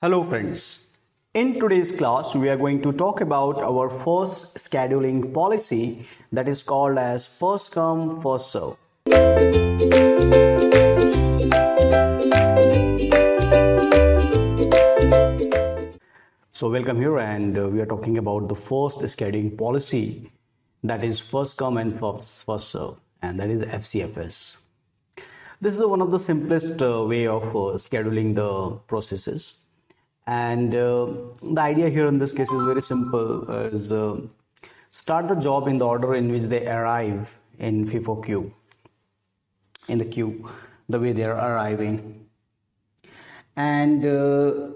Hello friends. In today's class, we are going to talk about our first scheduling policy that is called as first come, first serve. So welcome here and we are talking about the first scheduling policy that is first come and first serve, and that is FCFS. This is one of the simplest way of scheduling the processes, and the idea here in this case is very simple: is start the job in the order in which they arrive in FIFO queue, in the queue, the way they are arriving, and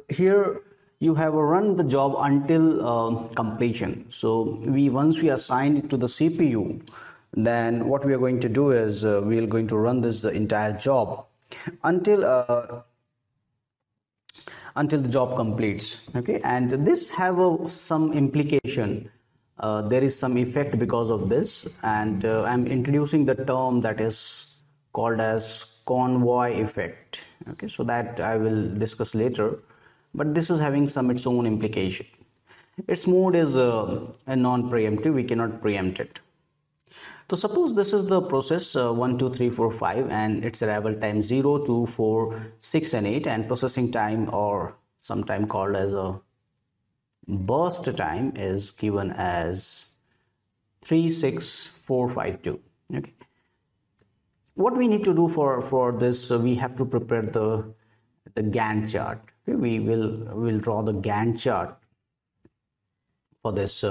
here you have run the job until completion. So once we assign it to the CPU, then what we are going to do is we are going to run this the entire job until until the job completes. Okay, and this have some implication. There is some effect because of this, and I'm introducing the term that is called as convoy effect. Okay, so that I will discuss later, but this is having some its own implication. Its mode is a non-preemptive. We cannot preempt it. So suppose this is the process 1, 2, 3, 4, 5, and its arrival time 0, 2, 4, 6 and 8, and processing time, or sometime called as a burst time, is given as 3, 6, 4, 5, 2. Okay. What we need to do for this, we have to prepare the Gantt chart. Okay. We'll draw the Gantt chart for this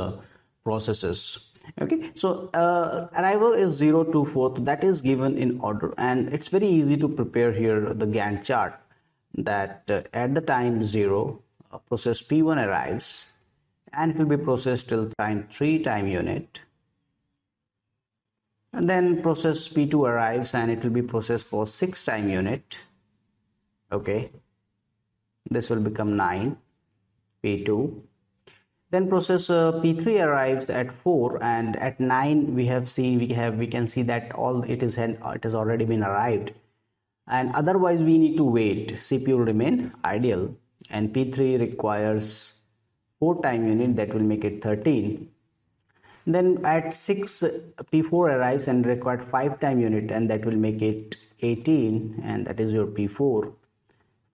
processes. Okay, so arrival is 0 to 4, that is given in order, and it's very easy to prepare here the Gantt chart that at the time 0, process P1 arrives and it will be processed till time 3 time unit, and then process P2 arrives and it will be processed for 6 time unit. Okay, this will become 9 P2. Then process P3 arrives at 4, and at 9 we can see that it has already been arrived, and otherwise we need to wait. CPU will remain idle, and P3 requires 4 time unit, that will make it 13. Then at 6 P4 arrives and required 5 time unit, and that will make it 18, and that is your P4.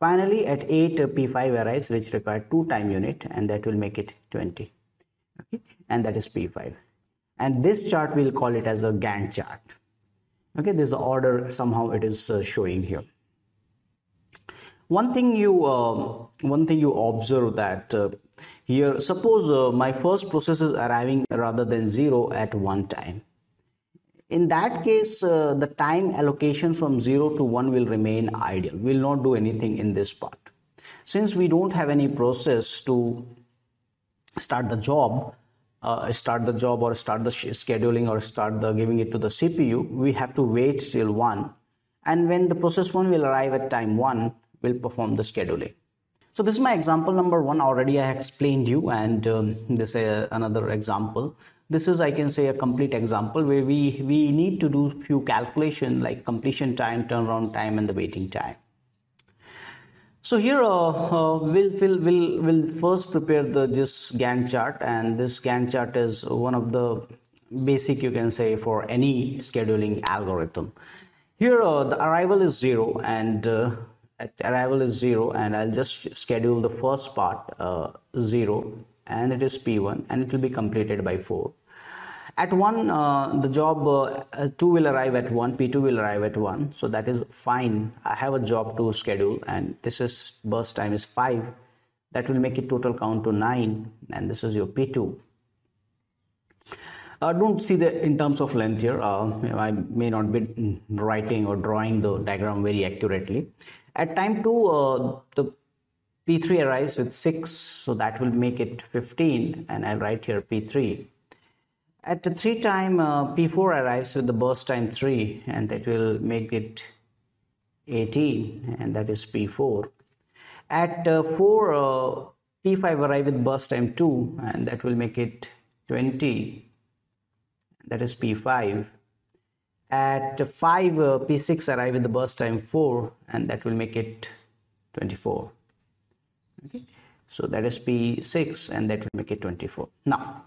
Finally, at 8 P5 arrives, which require 2 time unit, and that will make it 20. Okay, and that is P5. And this chart we'll call it as a Gantt chart. Okay, this order somehow it is showing here. One thing you observe that here, suppose my first process is arriving rather than 0 at 1 time. In that case, the time allocation from 0 to 1 will remain idle. We will not do anything in this part. Since we don't have any process to start the job or start the scheduling or start the giving it to the CPU, we have to wait till 1. And when the process 1 will arrive at time 1, we'll perform the scheduling. So this is my example number 1. Already I explained you, and this is another example. This is, I can say, a complete example where we need to do few calculation like completion time, turnaround time, and the waiting time. So here we'll first prepare this Gantt chart, and this Gantt chart is one of the basic, you can say, for any scheduling algorithm. Here the arrival is 0, and at arrival is 0, and I'll just schedule the first part 0, and it is P1, and it will be completed by 4. At 1, the job 2 will arrive at 1, P2 will arrive at 1, so that is fine. I have a job to schedule, and this is burst time is 5. That will make it total count to 9, and this is your P2. Don't see the in terms of length here. I may not be writing or drawing the diagram very accurately. At time 2, the P3 arrives with 6, so that will make it 15, and I'll write here P3. At the 3 time, P4 arrives with the burst time 3, and that will make it 18, and that is P4. At 4, P5 arrives with burst time 2, and that will make it 20, that is P5. At 5, P6 arrives with the burst time 4, and that will make it 24. Okay, so that is P6 and that will make it 24. Now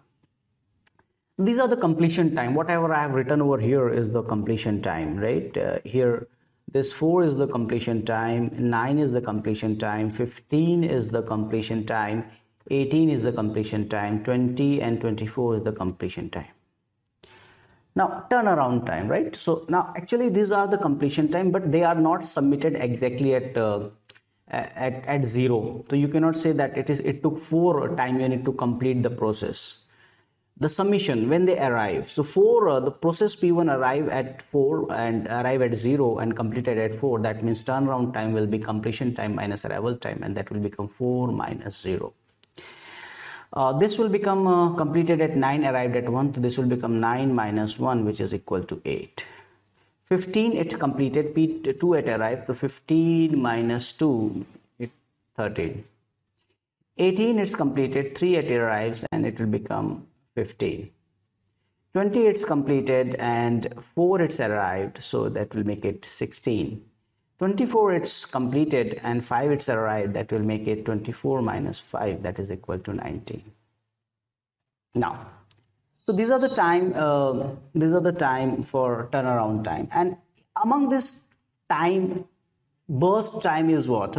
these are the completion time. Whatever I have written over here is the completion time, right? Here this 4 is the completion time, 9 is the completion time, 15 is the completion time, 18 is the completion time, 20 and 24 is the completion time. Now turnaround time, right? So now actually these are the completion time, but they are not submitted exactly at 0. So you cannot say that it took 4 time unit to complete the process. The submission when they arrive, so for the process P1 arrive at 4 and arrive at 0 and completed at 4, that means turnaround time will be completion time minus arrival time, and that will become 4 minus 0. This will become completed at 9, arrived at 1, so this will become 9 minus 1, which is equal to 8. 15 it completed, P2 it arrived, so 15 minus 2 it 13. 18 it's completed, 3 it arrives and it will become 15. 20 it's completed and 4 it's arrived, so that will make it 16. 24 it's completed and 5 it's arrived, that will make it 24 minus 5, that is equal to 19. Now so these are the time for turnaround time, and among this time, burst time is what?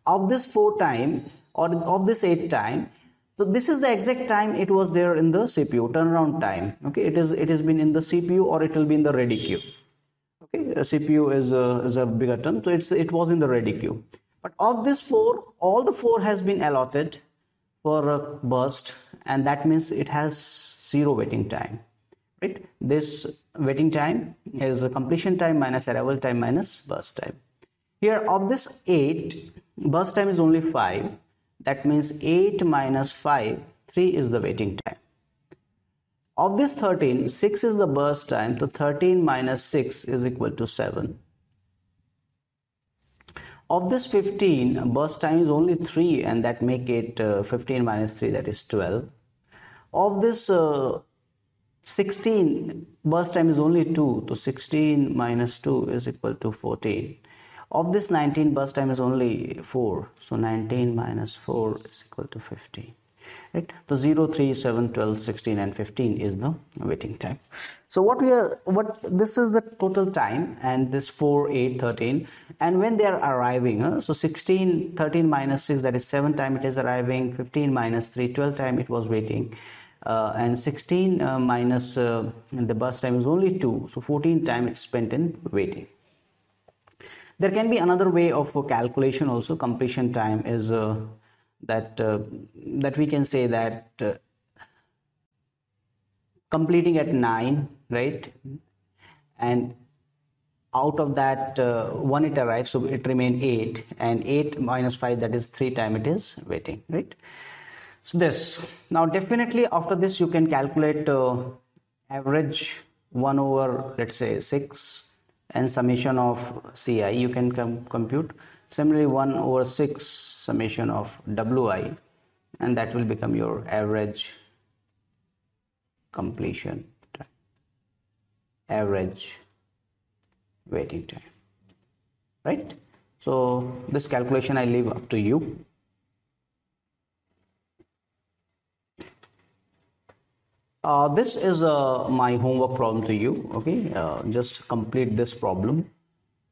Of this 4 time or of this 8 time, so this is the exact time it was there in the CPU, turnaround time. Okay, it has been in the CPU or it will be in the ready queue. Okay, CPU is a bigger term, so it was in the ready queue. But of this 4, all the 4 has been allotted for a burst, and that means it has 0 waiting time. Right? This waiting time is a completion time minus arrival time minus burst time. Here of this 8, burst time is only 5. That means 8 minus 5, 3 is the waiting time. Of this 13, 6 is the burst time, so 13 minus 6 is equal to 7. Of this 15, burst time is only 3, and that make it 15 minus 3, that is 12. Of this 16, burst time is only 2, so 16 minus 2 is equal to 14. Of this 19, burst time is only 4, so 19 minus 4 is equal to 15. Right? So 0, 3, 7, 12, 16 and 15 is the waiting time. So this is the total time, and this 4, 8, 13, and when they are arriving, so 16, 13 minus 6, that is 7 time it is arriving, 15 minus 3, 12 time it was waiting, and 16 minus the burst time is only 2, so 14 time it's spent in waiting. There can be another way of calculation also. Completion time is that we can say that completing at 9, right, and out of that 1 it arrives, so it remain 8, and 8 minus 5, that is 3 time it is waiting, right? So this, now definitely after this you can calculate average 1 over let's say 6 and summation of Ci, you can compute. Similarly 1 over 6 summation of Wi, and that will become your average completion time, average waiting time, right? So this calculation I leave up to you. This is my homework problem to you. Okay, just complete this problem.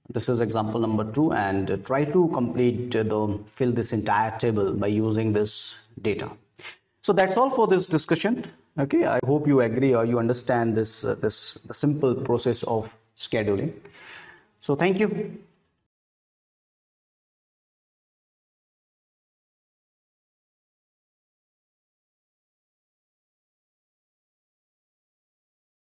This is example number 2, and try to fill this entire table by using this data. So that's all for this discussion. Okay, I hope you agree or you understand this simple process of scheduling. So thank you.